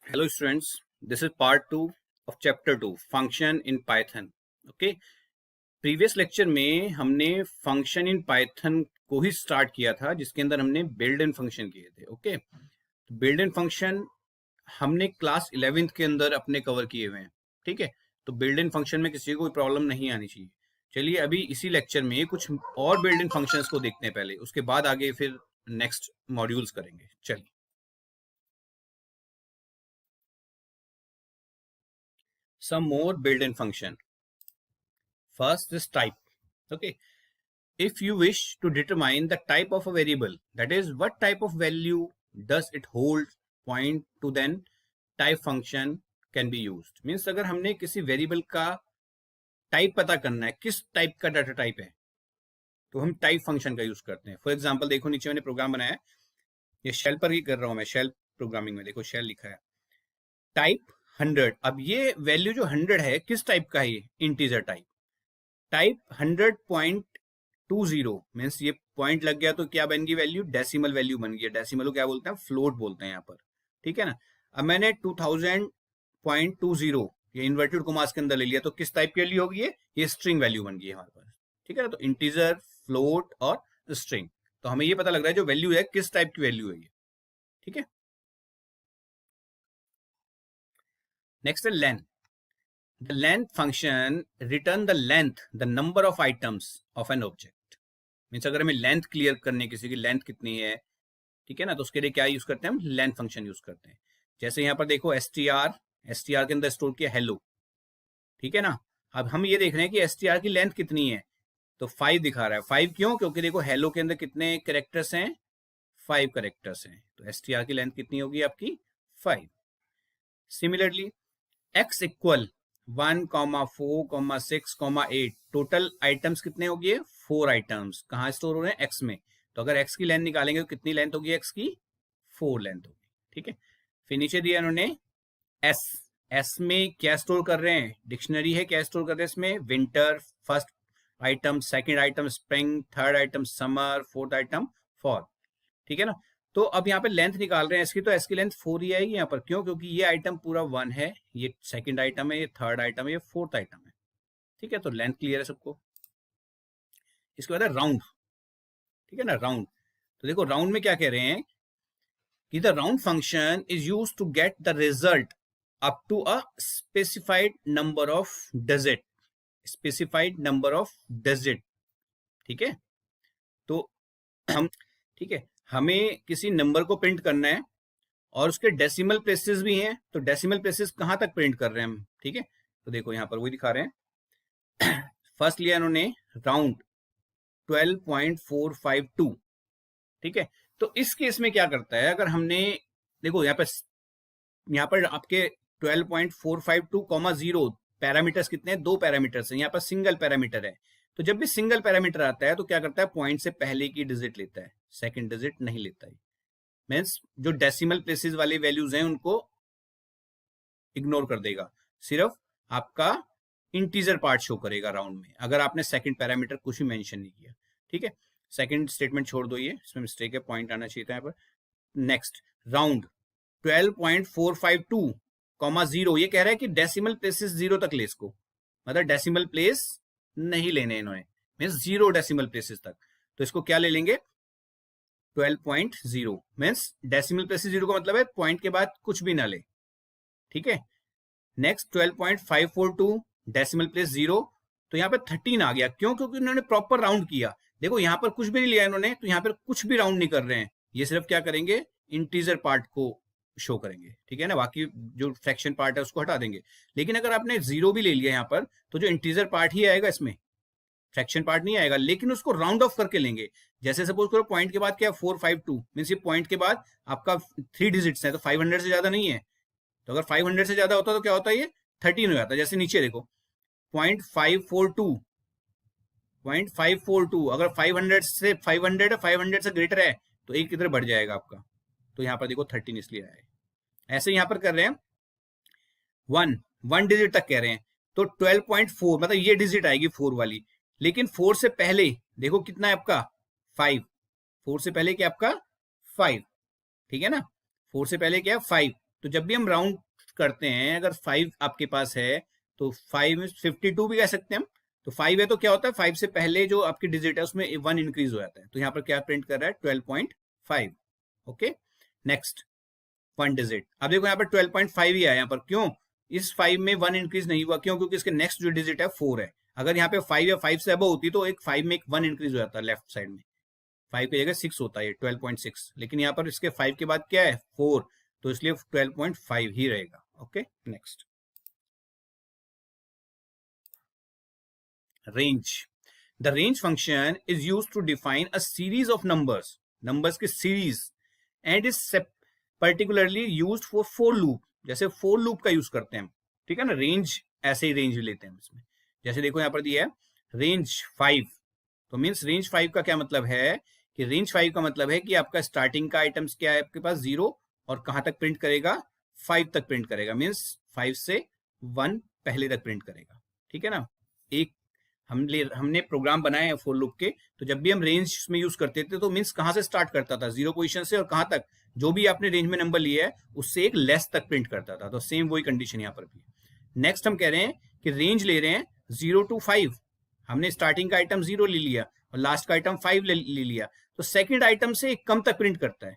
Hello students, this is part 2 of chapter 2 function in Python. Okay, previous lecture में हमने function in Python को ही start किया था जिसके अंदर हमने बिल्ड इन फंक्शन किए थे. ओके, बिल्ड इन फंक्शन हमने क्लास 11th के अंदर अपने कवर किए हुए हैं. ठीक है, तो बिल्ड इन फंक्शन में किसी को कोई प्रॉब्लम नहीं आनी चाहिए. चलिए अभी इसी लेक्चर में कुछ और बिल्ड इन फंक्शंस को देखते हैं पहले, उसके बाद आगे फिर नेक्स्ट मॉड्यूल्स करेंगे. चलिए, some more built-in function. First is type. Okay, if you wish to determine the type of a variable, that is what type of value does it hold point to, then type function can be used. Means अगर हमने किसी variable का type पता करना है, किस type का data type है, तो हम टाइप फंक्शन का यूज करते हैं. फॉर एग्जांपल देखो, नीचे मैंने प्रोग्राम बनाया है, ये शेल पर ही कर रहा हूं मैं. शेल प्रोग्रामिंग में देखो शेल लिखा है, टाइप 100. अब ये वैल्यू जो 100 है किस टाइप का है? Integer type. टाइप 100.20 मीन्स ये पॉइंट लग गया तो क्या बन गई वैल्यू? डेसिमल वैल्यू बन गई. डेसिमल को क्या बोलते हैं? फ्लोट बोलते हैं यहाँ पर. ठीक है ना. अब मैंने 2000.20 ये इन्वर्टेड कोमास के अंदर ले लिया तो किस टाइप की वैल्यू होगी? ये स्ट्रिंग वैल्यू बन गई है हमारे पास. ठीक है ना. तो इंटीजर, फ्लोट और स्ट्रिंग, तो हमें ये पता लग रहा है जो वैल्यू है किस टाइप की वैल्यू है ये. ठीक है. नेक्स्ट है length. The length function return the length, the number of items of an object. Means अगर हमें लेंथ क्लियर करनी है, किसी की लेंथ कितनी है, ठीक है ना, तो उसके लिए क्या यूज करते हैं? हम लेंथ फंक्शन यूज करते हैं. जैसे यहाँ पर देखो एसटीआर के अंदर स्टोर किया हेलो. ठीक है ना. अब हम ये देख रहे हैं कि एसटीआर की लेंथ कितनी है, तो 5 दिखा रहा है. 5 क्यों? क्योंकि देखो हेलो के अंदर कितने कैरेक्टर्स हैं? 5 कैरेक्टर्स हैं. तो एसटीआर की लेंथ कितनी होगी आपकी? 5. Similarly x equal 1, 4, 6, 8 total items कितने हो गए? 4 आइटम्स. कहाँ स्टोर हो रहे हैं? एक्स में. तो अगर एक्स की लेंथ निकालेंगे तो कितनी लेंथ होगी एक्स की? 4 लेंथ होगी. ठीक है. फिर नीचे दिया इन्होंने एस. एस में क्या स्टोर कर रहे हैं? डिक्शनरी है. क्या स्टोर कर रहे हैं इसमें? Winter, first item, second item spring, third item summer, fourth item fall. ठीक है ना. तो अब यहाँ पे लेंथ निकाल रहे हैं इसकी, तो इसकी लेंथ 4 ही आएगी यहाँ पर. क्यों? क्योंकि ये आइटम पूरा 1 है, ये सेकंड आइटम है, ये थर्ड आइटम है, ये फोर्थ आइटम है. ठीक है. तो लेंथ क्लियर है सबको. इसके बाद है राउंड. ठीक है ना. राउंड, तो देखो राउंड में क्या कह रहे हैं कि the round function is use to get the result up to a specified number of digit. Specified number of digit. ठीक है. तो हम, ठीक है, हमें किसी नंबर को प्रिंट करना है और उसके डेसिमल प्लेसेस भी हैं, तो डेसिमल प्लेसेस कहां तक प्रिंट कर रहे हैं हम? ठीक है. तो देखो यहां पर वही दिखा रहे हैं. फर्स्ट लिया इन्होंने राउंड 12.452. ठीक है. तो इस केस में क्या करता है? अगर हमने देखो यहाँ पर आपके 12.452, पैरामीटर्स कितने हैं? 2 पैरामीटर्स हैं. यहाँ पर सिंगल पैरामीटर है. तो जब भी सिंगल पैरामीटर आता है तो क्या करता है? पॉइंट से पहले की डिजिट लेता है, सेकंड डिजिट नहीं लेता है. मीन्स जो डेसिमल प्लेसेस वाली वैल्यूज हैं उनको इग्नोर कर देगा, सिर्फ आपका इंटीजर पार्ट शो करेगा राउंड में, अगर आपने सेकंड पैरामीटर कुछ भी मेंशन नहीं किया. ठीक है. सेकंड स्टेटमेंट छोड़ दो, ये इसमें मिस्टेक है, पॉइंट आना चाहिए था यहाँ पर. Next round 12.452, 0. ये कह रहा है कि डेसिमल प्लेसेस 0 तक ले इसको, मतलब डेसिमल प्लेस नहीं लेने इन्होंने, मीन्स 0 डेसिमल प्लेसेस तक. तो इसको क्या ले लेंगे? 12.0 मीन्स डेसिमल प्लेसेस 0 का मतलब है पॉइंट के बाद कुछ भी ना ले. ठीक है. नेक्स्ट 12.542, डेसिमल प्लेस 0, तो यहाँ पे 13 आ गया. क्यों? क्योंकि उन्होंने प्रॉपर राउंड किया. देखो यहाँ पर कुछ भी नहीं लिया इन्होंने, तो यहाँ पर कुछ भी राउंड नहीं कर रहे हैं, ये सिर्फ क्या करेंगे? इंटीजर पार्ट को शो करेंगे. ठीक है ना. बाकी जो फ्रैक्शन पार्ट है उसको हटा देंगे. लेकिन अगर आपने 0 भी ले लिया यहाँ पर, तो जो इंटीजर पार्ट ही आएगा इसमें, फ्रैक्शन पार्ट नहीं आएगा. लेकिन उसको राउंड ऑफ करके लेंगे. जैसे सपोज करो पॉइंट के बाद क्या? 452 मीन्स ये पॉइंट के बाद आपका 3 डिजिट्स है, तो 500 से ज्यादा नहीं है. तो अगर 500 से ज्यादा होता तो क्या होता है? ये 13 हो जाता है. जैसे नीचे देखो 0.542, अगर 500 से 500 से ग्रेटर है तो एक इधर बढ़ जाएगा आपका. तो यहाँ पर देखो 13 इसलिए आया है. ऐसे यहाँ पर कर रहे हैं 1 डिजिट तक कह रहे हैं, तो 12.4 मतलब ये डिजिट आएगी 4 वाली. लेकिन 4 से पहले देखो कितना है आपका? 5. 4 से पहले क्या आपका? 5. ठीक है ना. 4 से पहले क्या है? 5. तो जब भी हम राउंड करते हैं, अगर 5 आपके पास है तो 52 भी कह सकते हैं हम। तो 5 है तो क्या होता है, 5 से पहले जो आपकी डिजिट है उसमें 1 इंक्रीज हो जाता है। तो यहाँ पर क्या प्रिंट कर रहा है, 12.5। Okay, next 1 digit. अब देखो यहाँ पर 12.5 ही आया यहाँ पर, क्यों? इस 5 में 1 इंक्रीज नहीं हुआ, क्यों? क्योंकि इसके नेक्स्ट जो डिजिट है 4 है। अगर यहाँ पे 5 या 5 से अबव होती तो एक 5 में एक 1 इंक्रीज हो जाता है लेफ्ट साइड में, 5 की जगह 6 होता है, 12.6। लेकिन यहाँ पर इसके 5 के बाद क्या है, 4, तो इसलिए 12.5 ही रहेगा। Okay, next range. The range function is use to define a series of numbers की series, and is particularly use for loop. जैसे फॉर लूप का यूज करते हैं हम, ठीक है ना। रेंज ऐसे ही रेंज लेते हैं इसमें। जैसे देखो यहाँ पर दिया है रेंज 5, तो मीन्स रेंज 5 का क्या मतलब है कि रेंज 5 का मतलब है कि आपका स्टार्टिंग का आइटम्स क्या है आपके पास, 0, और कहां तक प्रिंट करेगा, 5 तक प्रिंट करेगा। मीन्स 5 से 1 पहले तक प्रिंट करेगा, ठीक है ना। एक हमने प्रोग्राम बनाए हैं फॉर लूप के, तो जब भी हम रेंज में यूज करते थे तो मीन्स कहां से स्टार्ट करता था, 0 पोजीशन से, और कहां तक, जो भी आपने रेंज में नंबर लिया है उससे एक लेस तक प्रिंट करता था। तो सेम वही कंडीशन यहाँ पर भी। नेक्स्ट हम कह रहे हैं कि रेंज ले रहे हैं 0 to 5। हमने स्टार्टिंग का आइटम 0 ले लिया और लास्ट का आइटम 5 ले लिया, तो सेकंड आइटम से एक कम तक प्रिंट करता है,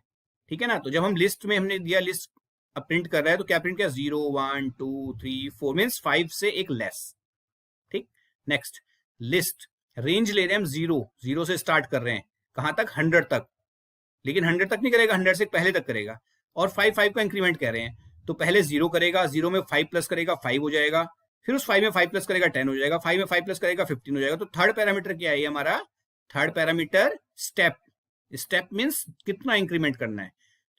ठीक है ना। तो जब हम लिस्ट में हमने दिया, लिस्ट अब प्रिंट कर रहा है, तो क्या प्रिंट किया, 0 1 2 3 4, मीन्स 5 से एक लेस, ठीक। नेक्स्ट लिस्ट, रेंज ले रहे हैं हम 0 से स्टार्ट कर रहे हैं, कहां तक, 100 तक। लेकिन 100 तक नहीं करेगा, 100 से पहले तक करेगा। और 5 का इंक्रीमेंट कह रहे हैं, तो पहले 0 करेगा, 0 में 5 प्लस करेगा, 5 हो जाएगा। फिर उस 5 में 5 प्लस करेगा, 10 हो जाएगा। 5 में 5 प्लस करेगा, 15 हो जाएगा। तो थर्ड पैरामीटर क्या है हमारा, third parameter step. Step means कितना इंक्रीमेंट करना है,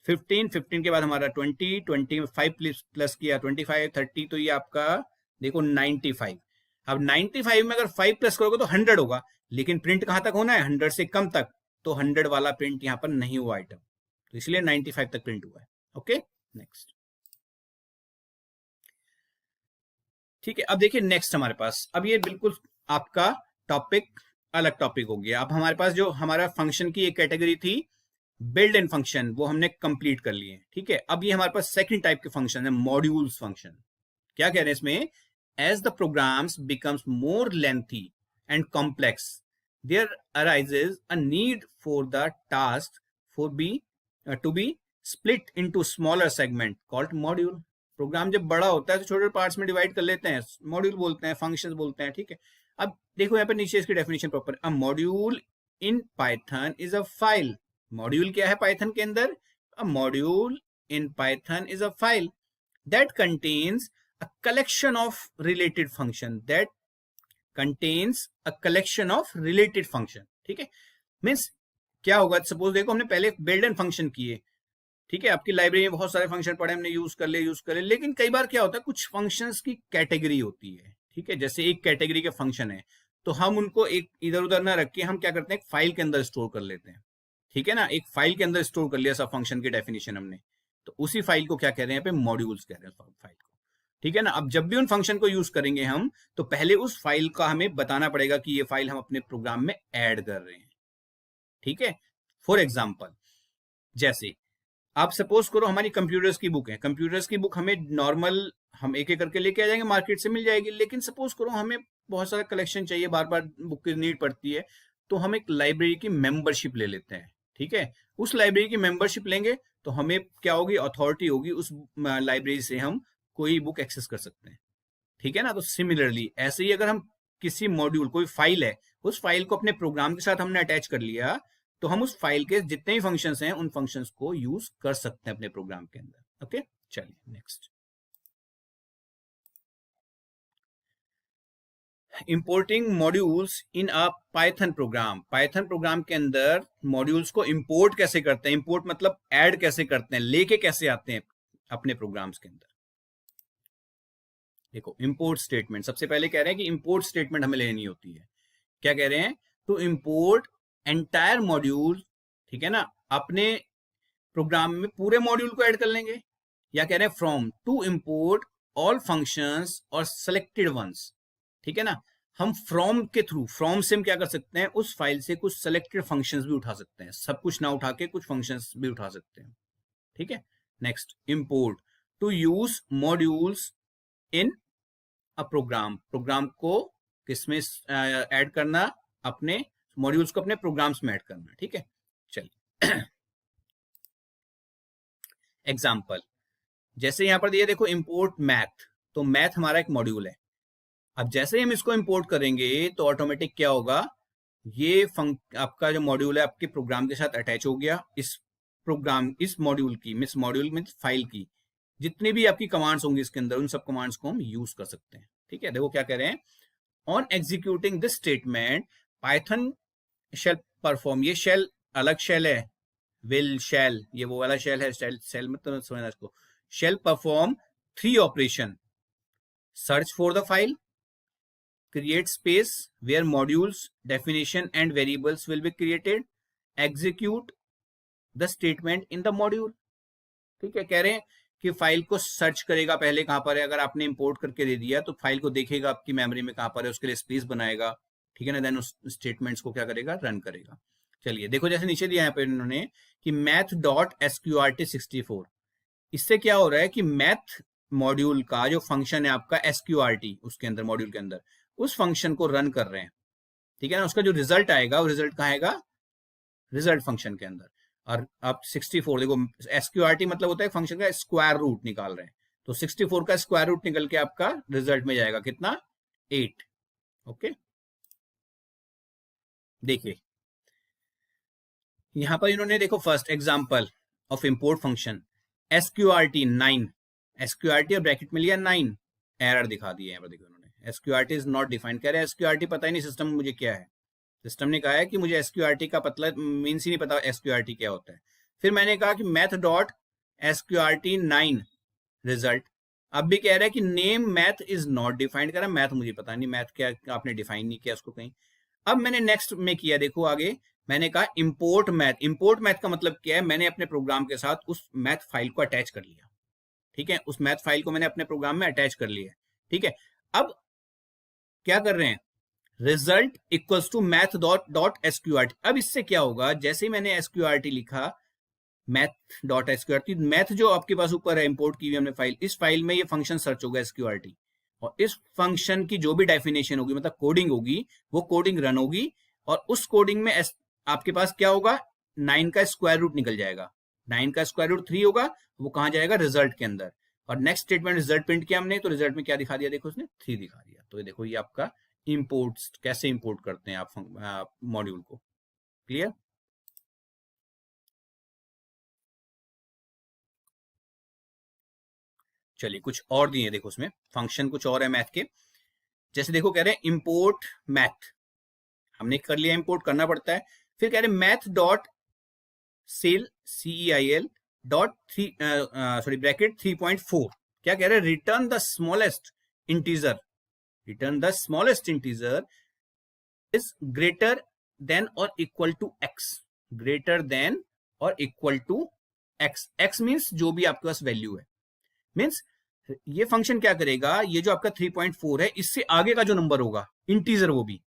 15 के बाद हमारा 20 में 5 प्लस किया 25, 30, तो ये आपका देखो 95। अब 95 में अगर 5 प्लस करोगे तो 100 होगा, लेकिन प्रिंट कहां तक होना है, 100 से कम तक। तो 100 वाला प्रिंट यहां पर नहीं हुआ आइटम, तो इसलिए 95 तक प्रिंट हुआ है। ओके, नेक्स्ट, ठीक है। अब देखिए नेक्स्ट हमारे पास, अब ये बिल्कुल आपका टॉपिक अलग टॉपिक हो गया। अब हमारे पास जो हमारा फंक्शन की एक कैटेगरी थी बिल्ड इन फंक्शन, वो हमने कंप्लीट कर लिए, ठीक है। अब ये हमारे पास सेकंड टाइप के फंक्शन है, मॉड्यूल्स फंक्शन। क्या कह रहे हैं इसमें, as the programs becomes more lengthy and complex, there arises a need for the task to be split into smaller segment called module। Program जब बड़ा होता है तो छोटे पार्ट्स में डिवाइड कर लेते हैं, मॉड्यूल बोलते हैं, फंक्शंस बोलते हैं, ठीक है। अब देखो यहाँ पे नीचे इसकी definition proper, a module in Python is a file. Module क्या है पाइथन के अंदर, अ module in Python is a file that contains a collection of related function, that contains a collection of related function, ठीक है। Means क्या होगा, suppose देखो हमने पहले बिल्ड एंड फंक्शन किए, ठीक है। आपकी लाइब्रेरी में बहुत सारे फंक्शन पड़े, हमने यूज कर ले, लेकिन कई बार क्या होता है, कुछ फंक्शंस की कैटेगरी होती है, ठीक है। जैसे एक कैटेगरी के फंक्शन है, तो हम उनको एक इधर उधर ना रख के हम क्या करते हैं, एक फाइल के अंदर स्टोर कर लेते हैं, ठीक है ना। एक फाइल के अंदर स्टोर कर लिया सब फंक्शन की डेफिनेशन हमने, तो उसी फाइल को क्या कह रहे हैं यहाँ पे, मॉड्यूल्स कह रहे हैं फाइल को, ठीक है ना। अब जब भी उन फंक्शन को यूज करेंगे हम, तो पहले उस फाइल का हमें बताना पड़ेगा कि ये फाइल हम अपने प्रोग्राम में ऐड कर रहे हैं, ठीक है। फॉर एग्जाम्पल, जैसे आप सपोज करो हमारी कंप्यूटर्स की बुक है, कंप्यूटर्स की बुक हमें नॉर्मल हम एक एक करके लेके आ जाएंगे, मार्केट से मिल जाएगी। लेकिन सपोज करो हमें बहुत सारा कलेक्शन चाहिए, बार बार बुक की नीड पड़ती है, तो हम एक लाइब्रेरी की मेंबरशिप ले लेते हैं, ठीक है। उस लाइब्रेरी की मेंबरशिप लेंगे तो हमें क्या होगी, अथॉरिटी होगी, उस लाइब्रेरी से हम कोई बुक एक्सेस कर सकते हैं, ठीक है ना। तो सिमिलरली ऐसे ही अगर हम किसी मॉड्यूल, कोई फाइल है, उस फाइल को अपने प्रोग्राम के साथ हमने अटैच कर लिया, तो हम उस फाइल के जितने भी फंक्शंस हैं उन फंक्शंस को यूज कर सकते हैं अपने प्रोग्राम के अंदर। ओके, चलिए next, importing modules in a Python programme. Python programme के अंदर मॉड्यूल्स को इंपोर्ट कैसे करते हैं, इंपोर्ट मतलब ऐड कैसे करते हैं, लेके कैसे आते हैं अपने प्रोग्राम्स के अंदर। देखो इंपोर्ट स्टेटमेंट, सबसे पहले कह रहे हैं कि इंपोर्ट स्टेटमेंट हमें लेनी होती है। क्या कह रहे हैं, टू इंपोर्ट एंटायर मॉड्यूल, ठीक है ना। अपने प्रोग्राम में पूरे मॉड्यूल को ऐड कर लेंगे। या कह रहे हैं from, to import all functions और सेलेक्टेड वंस, ठीक है ना। हम फ्रॉम के थ्रू, फ्रॉम से हम क्या कर सकते हैं, उस फाइल से कुछ सेलेक्टेड फंक्शंस भी उठा सकते हैं, सब कुछ ना उठा के कुछ फंक्शंस भी उठा सकते हैं, ठीक है। Next import, to use modules in a program को किसमें ऐड करना, अपने मॉड्यूल्स को अपने प्रोग्राम्स में ऐड करना। ठीक है, चलिए एग्जाम्पल, जैसे यहां पर दिया देखो इंपोर्ट मैथ, तो मैथ हमारा एक मॉड्यूल है। अब जैसे ही हम इसको इंपोर्ट करेंगे तो ऑटोमेटिक क्या होगा, ये आपका जो मॉड्यूल है आपके प्रोग्राम के साथ अटैच हो गया। इस मॉड्यूल की मॉड्यूल मीन फाइल की जितनी भी आपकी कमांड्स होंगी इसके अंदर, उन सब कमांड्स को हम यूज कर सकते हैं। ठीक है, देखो क्या कह रहे हैं, on executing this statement Python shell perform, ये शेल अलग शेल है, विल शेल, ये वो वाला शेल है, शेल मतलब समझना इसको, shell perform 3 operation, search for the file, create space where modules definition and variables will be created, execute the statement in the module। ठीक है, कह रहे हैं कि फाइल को सर्च करेगा पहले कहां पर है, अगर आपने इंपोर्ट करके दे दिया तो फाइल को देखेगा आपकी मेमोरी में कहां पर है, उसके लिए स्पेस बनाएगा। ठीक है ना, देन उस स्टेटमेंट्स को क्या करेगा, रन करेगा। चलिए देखो, जैसे नीचे दिया है इन्होंने कि math.sqrt64, इससे क्या हो रहा है कि मैथ मॉड्यूल का जो फंक्शन है आपका एसक्यूआरटी, उसके अंदर मॉड्यूल के अंदर उस फंक्शन को रन कर रहे हैं। ठीक है ना, उसका जो रिजल्ट आएगा वो रिजल्ट कहाँ आएगा, रिजल्ट फंक्शन के अंदर। और अब 64 देखो, एसक्यूआरटी मतलब होता है फंक्शन का स्क्वायर रूट निकाल रहे हैं, तो 64 का स्क्वायर रूट निकल के आपका रिजल्ट में जाएगा कितना, 8। ओके, देखिए यहां पर इन्होंने देखो first example of import function SQRT 9, SQRT और ब्रैकेट में लिया 9, एरर दिखा दिए यहाँ पर। देखो उन्होंने एसक्यूआरटी इज नॉट डिफाइंड, कह रहे हैं एसक्यूआरटी पता ही नहीं सिस्टम मुझे क्या है। सिस्टम ने कहा है कि मुझे एसक्यूआरटी का पतला मीन्स ही नहीं पता एसक्यूआरटी क्या होता है। फिर मैंने कहा कि मैथ डॉट एसक्यूआरटी 9 रिजल्ट, अब भी कह रहा है कि name math is not defined, कह रहा है मैथ मुझे पता नहीं, मैथ क्या आपने डिफाइन नहीं किया उसको कहीं। अब मैंने नेक्स्ट में किया, देखो आगे मैंने कहा इंपोर्ट मैथ, इंपोर्ट मैथ का मतलब क्या है, मैंने अपने प्रोग्राम के साथ उस मैथ फाइल को अटैच कर लिया। ठीक है, उस मैथ फाइल को मैंने अपने प्रोग्राम में अटैच कर लिया। ठीक है, अब क्या कर रहे हैं, result equals to math dot SQRT. अब इससे क्या होगा, जैसे ही मैंने एसक्यूआरटी लिखा, मैथ डॉट एसक्यूआरटी, मैथ जो आपके पास ऊपर है इंपोर्ट की हुई हमने फाइल, इस फाइल में ये फंक्शन सर्च होगा एसक्यूआरटी, और इस फंक्शन की जो भी डेफिनेशन होगी मतलब कोडिंग होगी, वो कोडिंग रन होगी, और उस कोडिंग में आपके पास क्या होगा, 9 का स्क्वायर रूट निकल जाएगा, 9 का स्क्वायर रूट 3 होगा, वो कहां जाएगा, रिजल्ट के अंदर। और नेक्स्ट स्टेटमेंट रिजल्ट प्रिंट किया हमने, तो रिजल्ट में क्या दिखा दिया, देखो उसने 3 दिखा दिया। तो ये देखो, ये आपका इंपोर्ट, कैसे इंपोर्ट करते हैं आप मॉड्यूल को। क्लियर, चलिए कुछ और दिए देखो, उसमें फंक्शन कुछ और है मैथ के। जैसे देखो कह रहे हैं इंपोर्ट मैथ, हमने कर लिया, इंपोर्ट करना पड़ता है। फिर कह रहे हैं math dot ceil CEIL dot bracket 3.4, क्या कह रहे हैं, return the smallest integer, return the smallest integer is greater than और equal to x, greater than और equal to x. X means जो भी आपके पास वैल्यू है, मीन्स ये फंक्शन क्या करेगा, ये जो आपका 3.4 है, इससे आगे का जो नंबर होगा इंटीजर वो भी,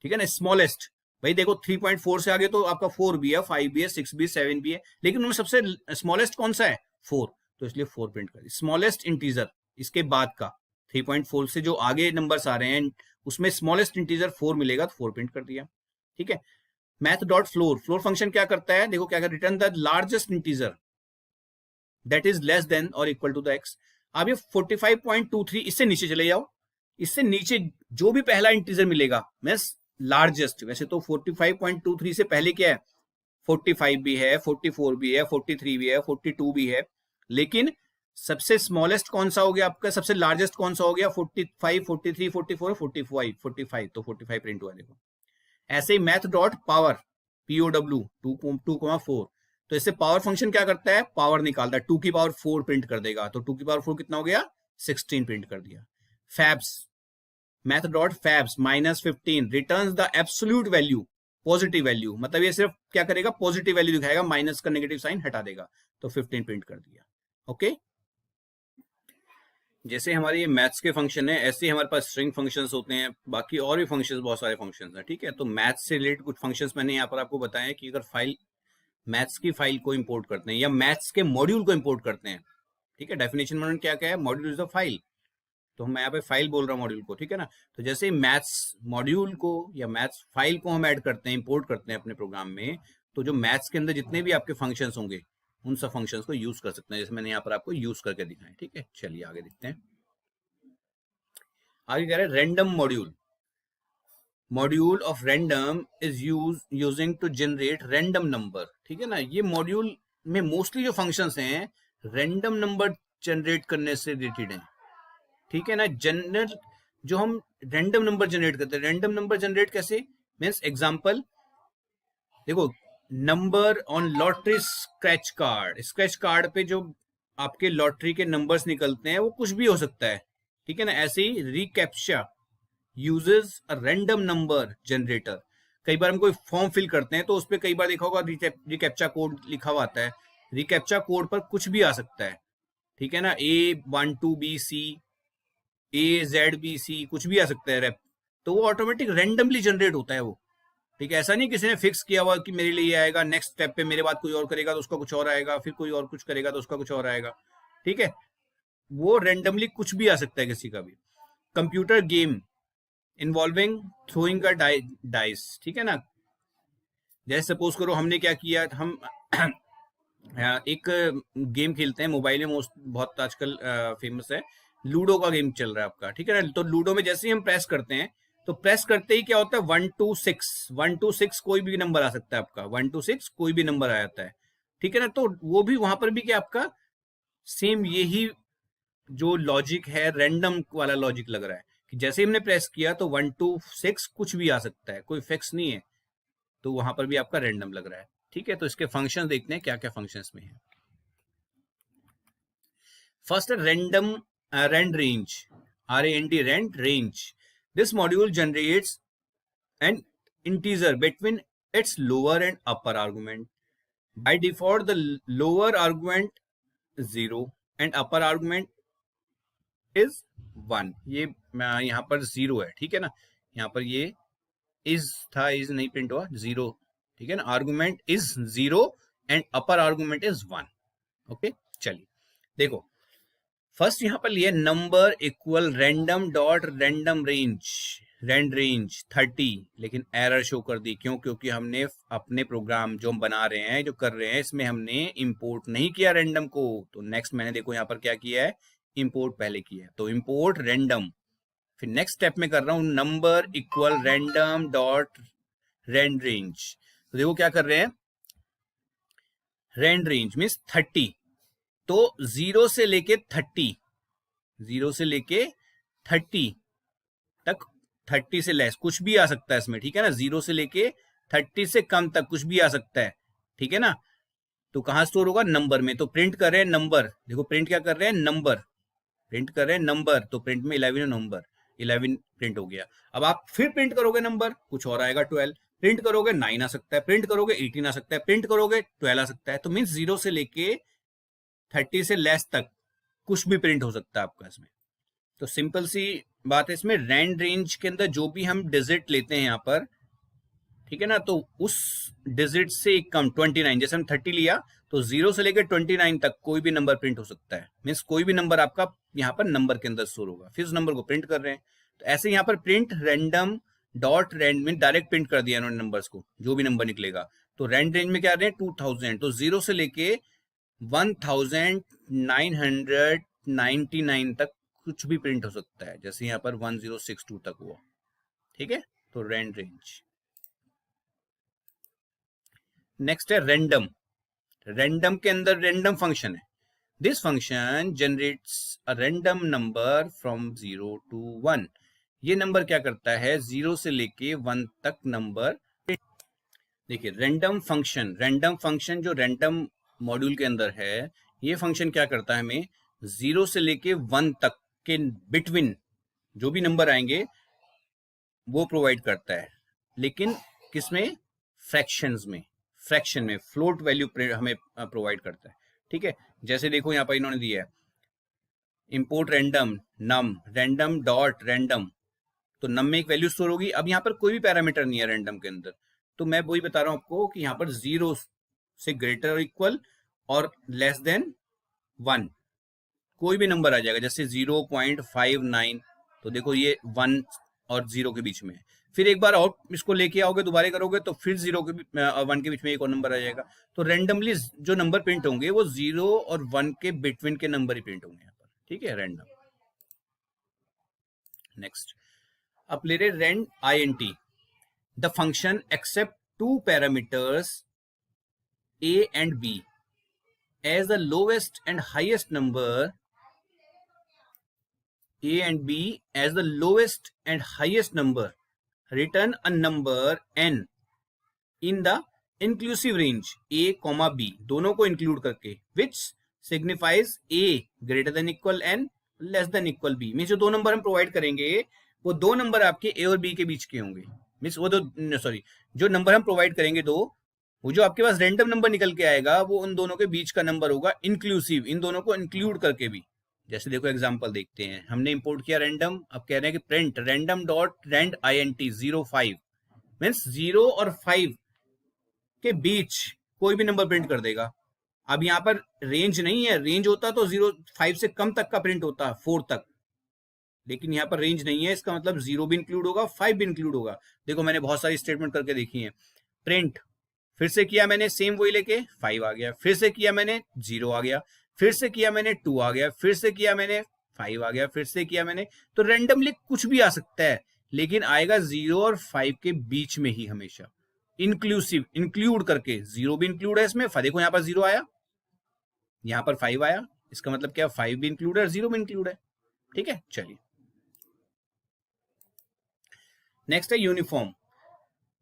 ठीक है ना, स्मॉलेस्ट। भाई देखो 3.4 से आगे तो आपका 4 भी है, 5 भी है, 6 भी है, 7 भी है, लेकिन उनमें सबसे स्मॉलेस्ट कौन सा है, 4, तो इसलिए 4 प्रिंट कर, स्मॉलेस्ट इंटीजर इसके बाद का 3.4 से जो आगे नंबर्स आ रहे हैं उसमें स्मॉलेस्ट इंटीजर 4 मिलेगा, तो 4 प्रिंट कर दिया। ठीक है, math dot floor, floor function क्या करता है, देखो क्या कर, return the largest integer that is less than और इक्वल टू द एक्स। अब ये 45.23 इससे नीचे चले जाओ, इससे नीचे जो भी पहला इंटीजर मिलेगा मींस लार्जेस्ट, वैसे तो 45.23 से पहले क्या है, 45 भी है, 44 भी है, 43 भी है, 42 भी है, लेकिन सबसे स्मॉलेस्ट कौन सा हो गया आपका, सबसे लार्जेस्ट कौन सा हो गया, 45, 43, 44, 45, 45, तो 45 प्रिंट हुआ। देखो ऐसे ही मैथ डॉट पावर POW 2.4, तो इससे पावर फंक्शन क्या करता है, पावर निकालता है, 2 की पावर 4 प्रिंट कर देगा, तो 2 की पावर 4 कितना हो गया, 16 प्रिंट कर दिया। Fabs, math dot fabs -15 returns the absolute value, positive value, मतलब ये सिर्फ क्या करेगा, पॉजिटिव वैल्यू दिखाएगा, माइनस का नेगेटिव साइन हटा देगा, तो 15 प्रिंट कर दिया। ओके, जैसे हमारे ये मैथ्स के फंक्शन है, ऐसे ही हमारे पास स्ट्रिंग फंक्शंस होते हैं, बाकी और भी फंक्शंस, बहुत सारे फंक्शंस हैं। ठीक है, तो मैथ्स से रिलेटेड कुछ फंक्शंस मैंने यहाँ पर आपको बताया कि अगर फाइल, मैथ्स की फाइल को इंपोर्ट करते हैं या मैथ्स के मॉड्यूल को इंपोर्ट करते हैं, ठीक है, डेफिनेशन में क्या क्या है, मॉड्यूल इज अ फाइल, तो मैं यहाँ पे फाइल बोल रहा हूँ मॉड्यूल को, ठीक है ना। तो जैसे ही मैथ्स मॉड्यूल को या मैथ्स फाइल को हम ऐड करते हैं, इंपोर्ट करते हैं अपने प्रोग्राम में, तो जो मैथ्स के अंदर जितने भी आपके फंक्शंस होंगे उन सब फंक्शंस को यूज कर सकते हैं, जैसे मैंने यहाँ पर आपको यूज करके दिखाया, ठीक है। चलिए आगे देखते हैं। आगे कह रहे हैं random module, module of random is using to generate random number, ठीक है ना। ये मॉड्यूल में मोस्टली जो फंक्शंस हैं रैंडम नंबर जनरेट करने से रिलेटेड हैं, ठीक है ना। जनरल जो हम रैंडम नंबर जनरेट करते हैं, रैंडम नंबर जनरेट कैसे, मीन्स एग्जांपल देखो, number on lottery scratch card, scratch card पे जो आपके लॉटरी के नंबर्स निकलते हैं वो कुछ भी हो सकता है, ठीक है ना। ऐसे ही reCAPTCHA uses a random number generator, कई बार हम कोई फॉर्म फिल करते हैं तो उस पर कई बार देखा होगा रिकैप्चा कोड लिखा हुआ आता है, रिकैप्चा कोड पर कुछ भी आ सकता है, ठीक है ना। A12BC AZBC कुछ भी आ सकता है रैप, तो वो ऑटोमेटिक रैंडमली जनरेट होता है वो, ठीक है। ऐसा नहीं किसी ने फिक्स किया हुआ कि मेरे लिए ये आएगा, नेक्स्ट स्टेप पे मेरे बाद कोई और करेगा तो उसका कुछ और आएगा, फिर कोई और कुछ करेगा तो उसका कुछ और आएगा, ठीक है। वो रैंडमली कुछ भी आ सकता है किसी का भी। कंप्यूटर गेम इन्वॉल्विंग थ्रोइंग अ डाइस, ठीक है ना। जैसे सपोज करो हमने क्या किया, हम एक गेम खेलते हैं मोबाइल में, मोस्ट बहुत आजकल फेमस है, लूडो का गेम चल रहा है आपका, ठीक है ना। तो लूडो में जैसे ही हम प्रेस करते हैं तो प्रेस करते ही क्या होता है, 1 to 6 कोई भी नंबर आ सकता है आपका, 1 to 6 कोई भी नंबर आ जाता है, ठीक है ना। तो वो भी वहां पर भी क्या आपका सेम यही जो लॉजिक है, रैंडम वाला लॉजिक लग रहा है कि जैसे ही हमने प्रेस किया तो 1 to 6 कुछ भी आ सकता है, कोई फिक्स नहीं है, तो वहां पर भी आपका रैंडम लग रहा है, ठीक है। तो इसके फंक्शन देखते हैं क्या क्या फंक्शन में है। First random rand range, rand range. This module generates an integer between its lower and upper argument. By default the lower argument is 0 and upper argument is 1. ये यहाँ पर 0 है, ठीक है ना। यहाँ पर ये is था, is नहीं प्रिंट हुआ, 0, ठीक है ना। Argument is 0 and upper argument is 1, okay. चलिए देखो, फर्स्ट यहां पर लिया number equal random dot random range, rand range 30, लेकिन एरर शो कर दी, क्यों, क्योंकि हमने अपने प्रोग्राम जो हम बना रहे हैं, जो कर रहे हैं, इसमें हमने इंपोर्ट नहीं किया रैंडम को। तो नेक्स्ट मैंने देखो यहाँ पर क्या किया है, इंपोर्ट पहले किया है, तो इंपोर्ट रैंडम, फिर नेक्स्ट स्टेप में कर रहा हूं number equal random dot rand range. तो देखो क्या कर रहे हैं, रैंड रेंज मीन्स 30, तो 0 से लेके 30, 0 से लेके 30 तक, 30 से लेस कुछ भी आ सकता है इसमें, ठीक है ना। 0 से लेके 30 से कम तक कुछ भी आ सकता है, ठीक है ना। तो कहां स्टोर होगा, नंबर में। तो प्रिंट कर रहे हैं नंबर, देखो प्रिंट क्या कर रहे हैं, नंबर प्रिंट कर रहे हैं, नंबर, तो प्रिंट में 11 नंबर, 11 प्रिंट हो गया। अब आप फिर प्रिंट करोगे नंबर, कुछ और आएगा 12, प्रिंट करोगे 9 आ सकता है, प्रिंट करोगे 18 आ सकता है, प्रिंट करोगे 12 आ सकता है। तो मीन्स 0 से लेके 30 से लेस तक कुछ भी प्रिंट हो सकता है आपका इसमें। तो सिंपल सी बात है, इसमें रैंड रेंज के अंदर जो भी हम डिजिट लेते हैं यहाँ पर, ठीक है ना, तो उस डिजिट से एक कम 29, जैसे हम 30 लिया तो 0 से लेकर 29 तक कोई भी नंबर प्रिंट हो सकता है, मीन्स कोई भी नंबर आपका यहाँ पर नंबर के अंदर स्टोर होगा, फिर उस नंबर को प्रिंट कर रहे हैं। तो ऐसे यहाँ पर प्रिंट रैंडम डॉट रैंड में डायरेक्ट प्रिंट कर दिया इन्होंने नंबर्स को, जो भी नंबर निकलेगा। तो रैंड रेंज में क्या रहे हैं, 2000, तो 0 से लेके 1999 तक कुछ भी प्रिंट हो सकता है, जैसे यहाँ पर 1062 तक हुआ, ठीक है। तो रैंड रेंज। नेक्स्ट है रैंडम, रैंडम के अंदर रैंडम फंक्शन है। This function generates a random number from 0 to 1। ये नंबर क्या करता है, 0 से लेके 1 तक नंबर। देखिए रैंडम फंक्शन जो रैंडम मॉड्यूल के अंदर है, ये फंक्शन क्या करता है, हमें 0 से लेके 1 तक के बिटवीन जो भी नंबर आएंगे वो प्रोवाइड करता है, लेकिन किसमें, फ्रैक्शंस में, फ्रैक्शन में फ्लोट वैल्यू हमें प्रोवाइड करता है, ठीक है। जैसे देखो यहाँ पर इन्होंने दिया है इंपोर्ट रैंडम नम रैंडम डॉट रैंडम, तो नम में एक वैल्यू स्टोर होगी। अब यहाँ पर कोई भी पैरामीटर नहीं है रैंडम के अंदर, तो मैं वही बता रहा हूँ आपको कि यहाँ पर 0 से ग्रेटर इक्वल और लेस देन 1, कोई भी नंबर आ जाएगा, जैसे 0.59, तो देखो ये 1 और 0 के बीच में है। फिर एक बार और इसको लेके आओगे, दोबारा करोगे तो फिर 0 के 1 के बीच में एक और नंबर आ जाएगा। तो रैंडमली जो नंबर प्रिंट होंगे वो 0 और 1 के बिटवीन के नंबर ही प्रिंट होंगे यहाँ पर, ठीक है, रैंडम। नेक्स्ट अब ले रहे rand int, the function accept 2 parameters a and b as the lowest and highest number, a and b as the lowest and highest number, return a number n in the inclusive range a comma b, दोनों को include करके, which signifies a greater than equal n less than equal b। Means जो दो number हम provide करेंगे वो दो number आपके a और b के बीच के होंगे। मीन्स वो दो सॉरी जो नंबर हम प्रोवाइड करेंगे दो, वो जो आपके पास रैंडम नंबर निकल के आएगा वो उन दोनों के बीच का नंबर होगा, इंक्लूसिव, इन दोनों को इंक्लूड करके भी। जैसे देखो एग्जांपल देखते हैं, हमने इंपोर्ट किया रैंडम, अब कह रहे हैं कि print random dot rand int 05, means 0 और 5 के बीच कोई भी नंबर प्रिंट कर देगा। अब यहाँ पर रेंज नहीं है, रेंज होता तो 0-5 से कम तक का प्रिंट होता, 4 तक, लेकिन यहाँ पर रेंज नहीं है, इसका मतलब 0 भी इंक्लूड होगा, 5 भी इंक्लूड होगा। देखो मैंने बहुत सारी स्टेटमेंट करके देखी है, प्रिंट फिर से किया मैंने सेम वही लेके 5 आ गया, फिर से किया मैंने 0 आ गया, फिर से किया मैंने 2 आ गया, फिर से किया मैंने 5 आ गया, फिर से किया मैंने, तो रैंडमली कुछ भी आ सकता है, लेकिन आएगा 0 और 5 के बीच में ही हमेशा, इंक्लूसिव, इंक्लूड करके। 0 भी इंक्लूड है इसमें, देखो यहाँ पर 0 आया, यहाँ पर 5 आया, इसका मतलब क्या 5 भी इंक्लूड है और 0 भी इंक्लूड है, ठीक है। चलिए नेक्स्ट है uniform,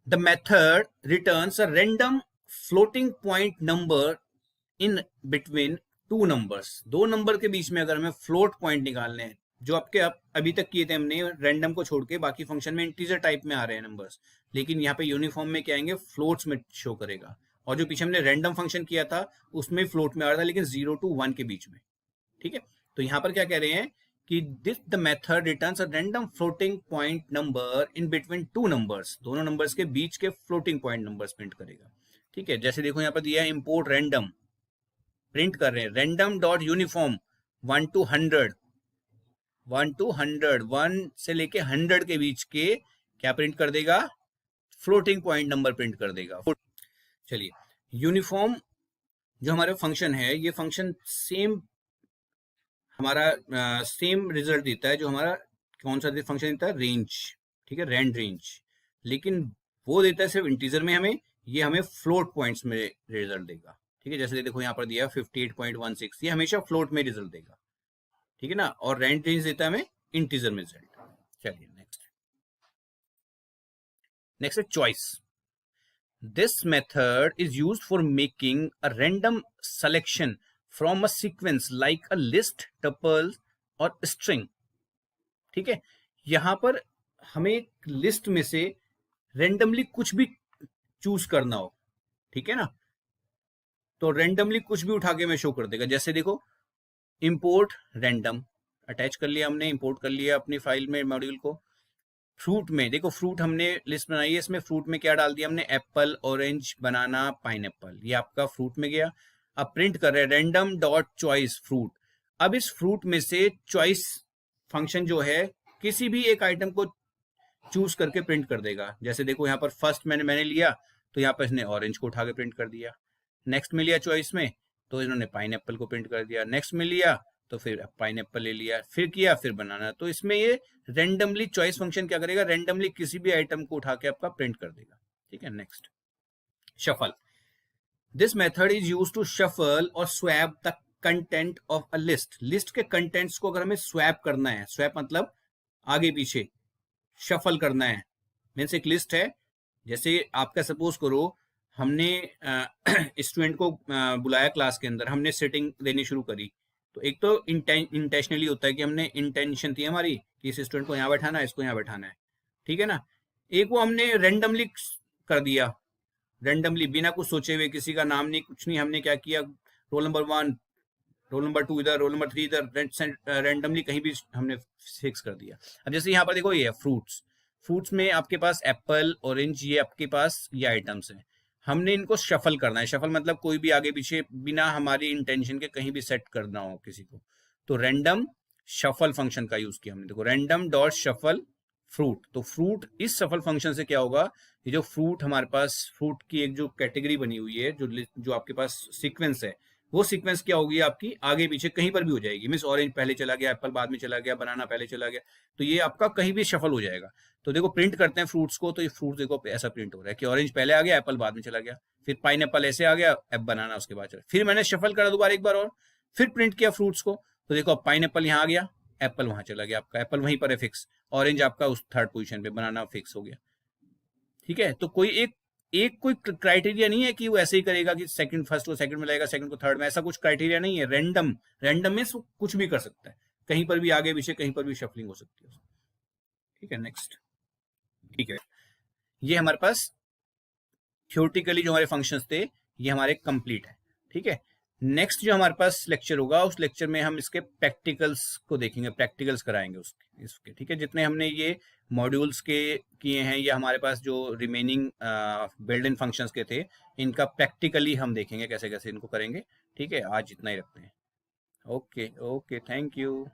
the method returns a random floating point number in between two numbers. दो नंबर के बीच में अगर हमें फ्लोट पॉइंट निकालने हैं, जो आपके अभी तक किए थे हमने रैंडम को छोड़ के, बाकी फंक्शन में इंटीजर टाइप में आ रहे हैं नंबर्स, लेकिन यहाँ पे यूनिफॉर्म में क्या आएंगे, फ्लोट्स में शो करेगा। और जो पीछे हमने रैंडम फंक्शन किया था उसमें फ्लोट में आ रहा था, लेकिन 0 to 1 के बीच में, ठीक है। तो यहाँ पर क्या कह रहे हैं कि this the method returns a random floating point number in between two numbers, दोनों नंबर्स के बीच के फ्लोटिंग पॉइंट नंबर्स प्रिंट करेगा, ठीक है। जैसे देखो यहाँ पर दिया है इंपोर्ट रैंडम, प्रिंट कर रहे हैं random dot uniform 1 to 100, 1 to 100, 1 से लेके 100 के बीच के क्या प्रिंट कर देगा, फ्लोटिंग पॉइंट नंबर प्रिंट कर देगा। चलिए यूनिफॉर्म जो हमारा फंक्शन है, ये फंक्शन सेम हमारा सेम रिजल्ट देता है जो हमारा कौन सा फंक्शन देता है, रेंज, ठीक है, रैंड रेंज, लेकिन वो देता है सिर्फ इंटीजर में हमें, ये हमें फ्लोट पॉइंट्स में रिजल्ट देगा, ठीक है। जैसे देखो यहाँ पर दिया 58.16, ये हमेशा फ्लोट में रिजल्ट देगा, ठीक है ना, और रैंड रेंज देता है हमें इंटीजर में रिजल्ट। चलिए नेक्स्ट है choice, this method is used for making a random selection from a sequence like a list, tuple और स्ट्रिंग, ठीक है। यहां पर हमें एक लिस्ट में से रेंडमली कुछ भी चूज करना हो, ठीक है ना, तो रेंडमली कुछ भी उठा के मैं शो कर देगा। जैसे देखो इंपोर्ट रैंडम अटैच कर लिया हमने, इंपोर्ट कर लिया अपनी फाइल में मॉड्यूल को। फ्रूट में देखो, फ्रूट हमने लिस्ट बनाई है, इसमें फ्रूट में क्या डाल दिया हमने, एप्पल, ऑरेंज, बनाना, पाइनएप्पल, ये आपका फ्रूट में गया। अब प्रिंट कर रहे हैं रैंडम डॉट चॉइस फ्रूट। अब इस फ्रूट में से चॉइस फंक्शन जो है किसी भी एक आइटम को चूज करके प्रिंट कर देगा। जैसे देखो यहाँ पर फर्स्ट मैंने लिया तो यहाँ पर इसने ऑरेंज को उठा के प्रिंट कर दिया, नेक्स्ट में लिया चॉइस में तो इन्होंने पाइनएप्पल को प्रिंट कर दिया, नेक्स्ट में लिया तो फिर पाइनएप्पल ले लिया, फिर किया फिर बनाना। तो इसमें ये रेंडमली चॉइस फंक्शन क्या करेगा, रेंडमली किसी भी आइटम को उठा के आपका प्रिंट कर देगा, ठीक है। Next shuffle, this method is used to shuffle और swap the content of a list. List के कंटेंट्स को अगर हमें स्वैप करना है, स्वैप मतलब आगे पीछे, शफल करना है, मीन्स एक लिस्ट है, जैसे आपका सपोज करो हमने स्टूडेंट को बुलाया क्लास के अंदर, हमने सेटिंग देनी शुरू करी, तो एक तो इंटेंशनली होता है कि हमने इंटेंशन थी हमारी कि इस स्टूडेंट को यहाँ बैठाना है, इसको यहाँ बैठाना है, ठीक है ना। एक वो हमने रेंडमली कर दिया, रेंडमली बिना कुछ सोचे हुए, किसी का नाम नहीं कुछ नहीं, हमने क्या किया, रोल नंबर 1, रोल नंबर 2 इधर, रोल नंबर 3 इधर, रेंडमली कहीं भी हमने फिक्स कर दिया। अब जैसे यहाँ पर देखो ये है फ्रूट्स, फ्रूट्स में आपके पास एप्पल, ऑरेंज, ये आपके पास ये आइटम्स हैं, हमने इनको शफल करना है। शफल मतलब कोई भी आगे पीछे बिना हमारी इंटेंशन के कहीं भी सेट करना हो किसी को, तो रैंडम शफल फंक्शन का यूज किया हमने। देखो रैंडम डॉट शफल फ्रूट, तो फ्रूट इस शफल फंक्शन से क्या होगा, ये जो फ्रूट हमारे पास, फ्रूट की एक जो कैटेगरी बनी हुई है, जो आपके पास सीक्वेंस है, वो सीक्वेंस क्या होगी आपकी, आगे पीछे कहीं पर भी हो जाएगी। मीन्स ऑरेंज पहले चला गया, एप्पल बाद में चला गया, बनाना पहले चला गया, तो ये आपका कहीं भी शफल हो जाएगा। तो देखो प्रिंट करते हैं फ्रूट्स को, तो ये फ्रूट देखो ऐसा प्रिंट हो रहा है कि ऑरेंज पहले आ गया, एप्पल बाद में चला गया, फिर पाइनएप्पल ऐसे आ गया, अब बनाना उसके बाद चला, फिर मैंने शफल करा दोबारा एक बार और, फिर प्रिंट किया फ्रूट्स को, तो देखो अब पाइनएप्पल यहाँ आ गया, एप्पल वहां चला गया, आपका एप्पल वहीं पर है फिक्स, ऑरेंज आपका उस थर्ड पोजीशन पे, बनाना फिक्स हो गया। ठीक है, तो कोई एक कोई क्राइटेरिया नहीं है कि वो ऐसे ही करेगा कि सेकंड फर्स्ट को सेकंड में लाएगा, सेकंड को थर्ड में, ऐसा कुछ क्राइटेरिया नहीं है। रैंडम में कुछ भी कर सकता है, कहीं पर भी आगे पीछे कहीं पर भी शफलिंग हो सकती है। ठीक है, नेक्स्ट। ठीक है, ये हमारे पास थ्योरेटिकली जो हमारे फंक्शंस थे ये हमारे कंप्लीट है। ठीक है, नेक्स्ट जो हमारे पास लेक्चर होगा, उस लेक्चर में हम इसके प्रैक्टिकल्स को देखेंगे, प्रैक्टिकल्स कराएंगे इसके। ठीक है, जितने हमने ये मॉड्यूल्स के किए हैं, या हमारे पास जो रिमेनिंग बिल्ड इन फंक्शंस के थे, इनका प्रैक्टिकली हम देखेंगे कैसे कैसे इनको करेंगे। ठीक है, आज इतना ही रखते हैं। Okay okay, thank you.